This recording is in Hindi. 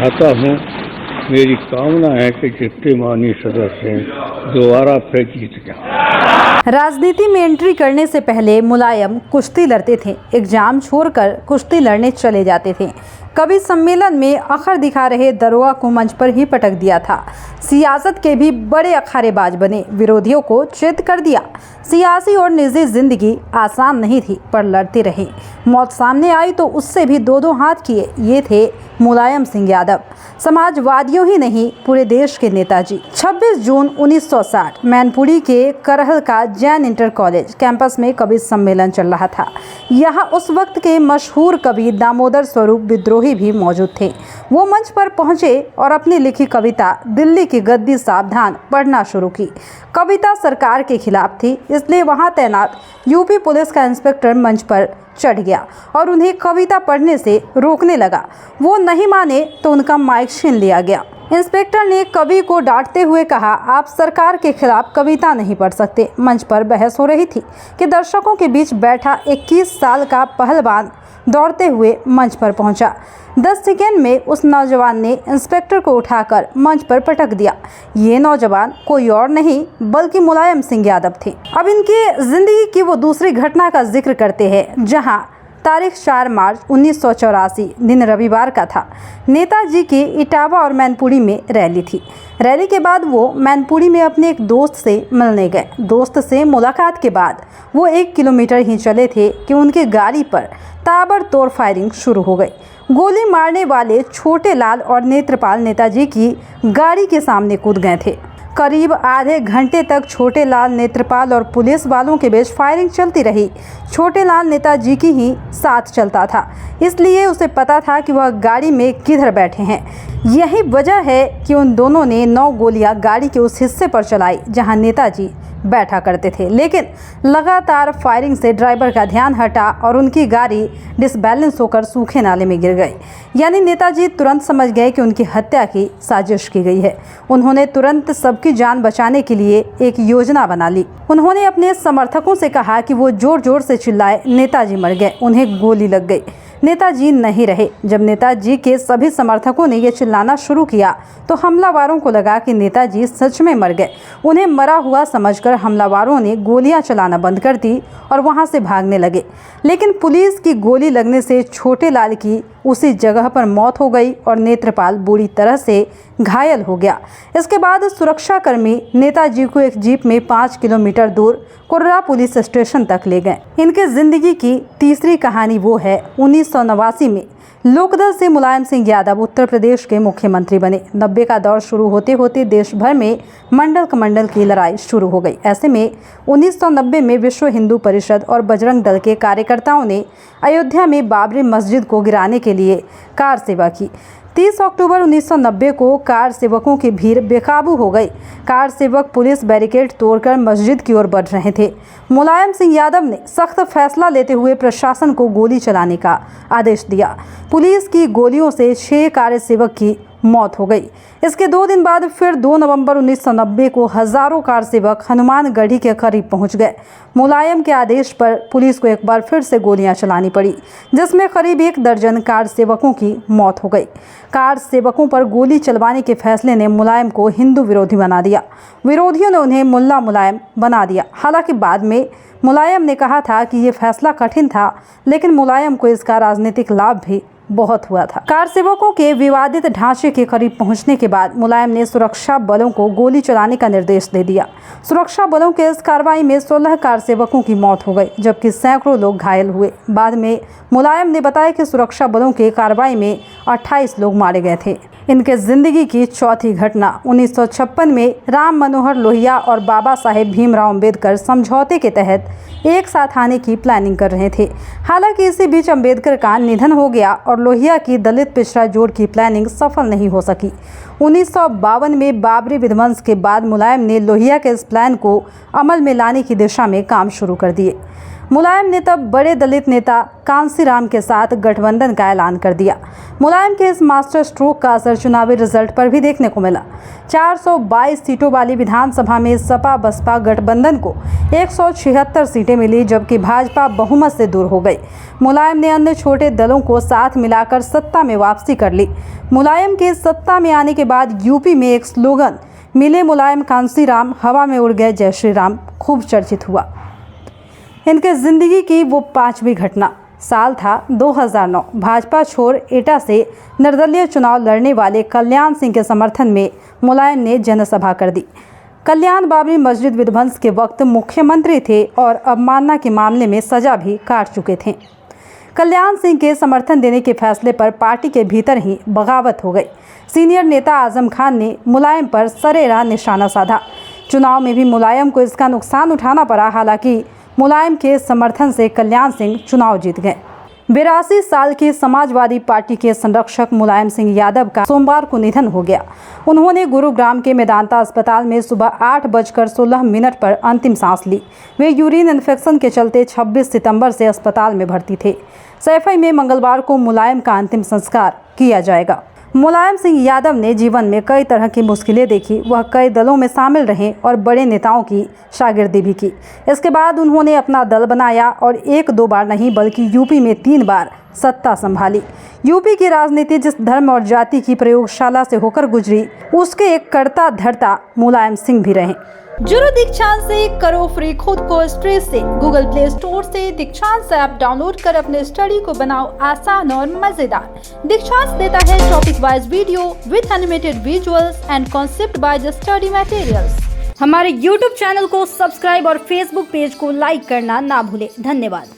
चाहता हूँ, मेरी कामना है कि जितने माननीय सदस्य हैं दोबारा फिर जीत जाएं। राजनीति में एंट्री करने से पहले मुलायम कुश्ती लड़ते थे। एग्जाम छोड़कर कुश्ती लड़ने चले जाते थे। कभी सम्मेलन में अखर दिखा रहे दरोगा को मंच पर ही पटक दिया था। सियासत के भी बड़े अखाड़ेबाज बने, विरोधियों को चित कर दिया। सियासी और निजी जिंदगी आसान नहीं थी, पर लड़ते रहे। मौत सामने आई तो उससे भी दो दो हाथ किए। ये थे मुलायम सिंह यादव, समाजवादियों ही नहीं पूरे देश के नेताजी। 26 जून 1960 मैनपुरी के करहल का जैन इंटर कॉलेज कैंपस में कवि सम्मेलन चल रहा था। यहाँ उस वक्त के मशहूर कवि दामोदर स्वरूप विद्रोही भी मौजूद थे। वो मंच पर पहुंचे और अपनी लिखी कविता दिल्ली की गद्दी सावधान पढ़ना शुरू की। कविता सरकार के खिलाफ थी, इसलिए वहां तैनात यूपी पुलिस का इंस्पेक्टर मंच पर चढ़ गया और उन्हें कविता पढ़ने से रोकने लगा। वो नहीं माने तो उनका माइक छीन लिया गया। इंस्पेक्टर ने कवि को डांटते हुए कहा, आप सरकार के खिलाफ कविता नहीं पढ़ सकते। मंच पर बहस हो रही थी कि दर्शकों के बीच बैठा 21 साल का पहलवान दौड़ते हुए मंच पर पहुंचा। 10 सेकेंड में उस नौजवान ने इंस्पेक्टर को उठाकर मंच पर पटक दिया। ये नौजवान कोई और नहीं बल्कि मुलायम सिंह यादव थे। अब इनकी जिंदगी की वो दूसरी घटना का जिक्र करते हैं, जहां तारीख 4 मार्च 1984 दिन रविवार का था। नेताजी की इटावा और मैनपुरी में रैली थी। रैली के बाद वो मैनपुरी में अपने एक दोस्त से मिलने गए। दोस्त से मुलाकात के बाद वो 1 किलोमीटर ही चले थे कि उनकी गाड़ी पर ताबड़तोड़ फायरिंग शुरू हो गई। गोली मारने वाले छोटे लाल और नेत्रपाल नेताजी की गाड़ी के सामने कूद गए थे। करीब आधे घंटे तक छोटे लाल, नेत्रपाल और पुलिस वालों के बीच फायरिंग चलती रही। छोटे लाल नेताजी की ही साथ चलता था, इसलिए उसे पता था कि वह गाड़ी में किधर बैठे हैं। यही वजह है कि उन दोनों ने 9 गोलियां गाड़ी के उस हिस्से पर चलाई जहां नेताजी बैठा करते थे। लेकिन लगातार फायरिंग से ड्राइवर का ध्यान हटा और उनकी गाड़ी डिसबैलेंस होकर सूखे नाले में गिर गई। यानी नेताजी तुरंत समझ गए कि उनकी हत्या की साजिश की गई है। उन्होंने तुरंत सबकी जान बचाने के लिए एक योजना बना ली। उन्होंने अपने समर्थकों से कहा कि वो जोर जोर से चिल्लाए, नेताजी मर गए, उन्हें गोली लग गई। नेताजी नहीं रहे। जब नेताजी के सभी समर्थकों ने ये चिल्लाना शुरू किया तो हमलावरों को लगा कि नेताजी सच में मर गए। उन्हें मरा हुआ समझकर हमलावरों ने गोलियां चलाना बंद कर दी और वहां से भागने लगे। लेकिन पुलिस की गोली लगने से छोटे लाल की उसी जगह पर मौत हो गई और नेत्रपाल बुरी तरह से घायल हो गया। इसके बाद सुरक्षाकर्मी नेताजी को एक जीप में 5 किलोमीटर दूर कुर्रा पुलिस स्टेशन तक ले गए। इनके जिंदगी की तीसरी कहानी वो है 1989 में लोकदल से मुलायम सिंह यादव उत्तर प्रदेश के मुख्यमंत्री बने। 90 का दौर शुरू होते होते देश भर में मंडल कमंडल की लड़ाई शुरू हो गई। ऐसे में 1990 में विश्व हिंदू परिषद और बजरंग दल के कार्यकर्ताओं ने अयोध्या में बाबरी मस्जिद को गिराने के लिए कार सेवा की। 30 अक्टूबर 1990 को कार सेवकों की भीड़ बेकाबू हो गई। कार सेवक पुलिस बैरिकेड तोड़कर मस्जिद की ओर बढ़ रहे थे। मुलायम सिंह यादव ने सख्त फैसला लेते हुए प्रशासन को गोली चलाने का आदेश दिया। पुलिस की गोलियों से 6 कार सेवक की मौत हो गई। इसके 2 दिन बाद फिर 2 नवंबर 1990 को हजारों कार सेवक हनुमानगढ़ी के करीब पहुंच गए। मुलायम के आदेश पर पुलिस को एक बार फिर से गोलियां चलानी पड़ी, जिसमें करीब 1 दर्जन कार सेवकों की मौत हो गई। कार सेवकों पर गोली चलवाने के फैसले ने मुलायम को हिंदू विरोधी बना दिया। विरोधियों ने उन्हें मुल्ला मुलायम बना दिया। हालांकि बाद में मुलायम ने कहा था कि ये फैसला कठिन था, लेकिन मुलायम को इसका राजनीतिक लाभ भी बहुत हुआ था। कार सेवकों के विवादित ढांचे के करीब पहुंचने के बाद मुलायम ने सुरक्षा बलों को गोली चलाने का निर्देश दे दिया। सुरक्षा बलों के इस कार्रवाई में 16 कार सेवकों की मौत हो गई, जबकि सैकड़ों लोग घायल हुए। बाद में मुलायम ने बताया कि सुरक्षा बलों के कार्रवाई में 28 लोग मारे गए थे। इनके जिंदगी की चौथी घटना 1956 में राम मनोहर लोहिया और बाबा साहेब भीमराव अंबेडकर समझौते के तहत एक साथ आने की प्लानिंग कर रहे थे। हालांकि इसी बीच अंबेडकर का निधन हो गया और लोहिया की दलित पिछड़ा जोड़ की प्लानिंग सफल नहीं हो सकी। 1952 में बाबरी विध्वंस के बाद मुलायम ने लोहिया के इस प्लान को अमल में लाने की दिशा में काम शुरू कर दिए। मुलायम ने तब बड़े दलित नेता कांसीराम के साथ गठबंधन का ऐलान कर दिया। मुलायम के इस मास्टर स्ट्रोक का असर चुनावी रिजल्ट पर भी देखने को मिला। 422 सीटों वाली विधानसभा में सपा बसपा गठबंधन को 176 सीटें मिली, जबकि भाजपा बहुमत से दूर हो गई। मुलायम ने अन्य छोटे दलों को साथ मिलाकर सत्ता में वापसी कर ली। मुलायम के सत्ता में आने के बाद यूपी में एक स्लोगन मिले मुलायम कांसीराम हवा में उड़ गए जय श्री राम खूब चर्चित हुआ। इनके जिंदगी की वो 5वीं घटना साल था 2009। भाजपा छोड़ एटा से निर्दलीय चुनाव लड़ने वाले कल्याण सिंह के समर्थन में मुलायम ने जनसभा कर दी। कल्याण बाबरी मस्जिद विध्वंस के वक्त मुख्यमंत्री थे और अवमानना के मामले में सजा भी काट चुके थे। कल्याण सिंह के समर्थन देने के फैसले पर पार्टी के भीतर ही बगावत हो गई। सीनियर नेता आजम खान ने मुलायम पर सरेराह निशाना साधा। चुनाव में भी मुलायम को इसका नुकसान उठाना पड़ा। हालांकि मुलायम के समर्थन से कल्याण सिंह चुनाव जीत गए। 82 साल के समाजवादी पार्टी के संरक्षक मुलायम सिंह यादव का सोमवार को निधन हो गया। उन्होंने गुरुग्राम के मेदांता अस्पताल में सुबह 8:16 पर अंतिम सांस ली। वे यूरिन इन्फेक्शन के चलते 26 सितंबर से अस्पताल में भर्ती थे। सैफई में मंगलवार को मुलायम का अंतिम संस्कार किया जाएगा। मुलायम सिंह यादव ने जीवन में कई तरह की मुश्किलें देखी। वह कई दलों में शामिल रहे और बड़े नेताओं की शागिर्दी भी की। इसके बाद उन्होंने अपना दल बनाया और 1-2 बार नहीं बल्कि यूपी में 3 बार सत्ता संभाली। यूपी की राजनीति जिस धर्म और जाति की प्रयोगशाला से होकर गुजरी, उसके एक कर्ता धर्ता मुलायम सिंह भी रहे। जुड़ो दीक्षांत से करो फ्री, खुद को स्ट्रेस से। गूगल प्ले स्टोर से दीक्षांत ऐप डाउनलोड कर अपने स्टडी को बनाओ आसान और मजेदार। दीक्षांत देता है topic wise video with animated visuals and concept bye study materials. हमारे YouTube चैनल को सब्सक्राइब और Facebook पेज को लाइक करना ना भूले। धन्यवाद।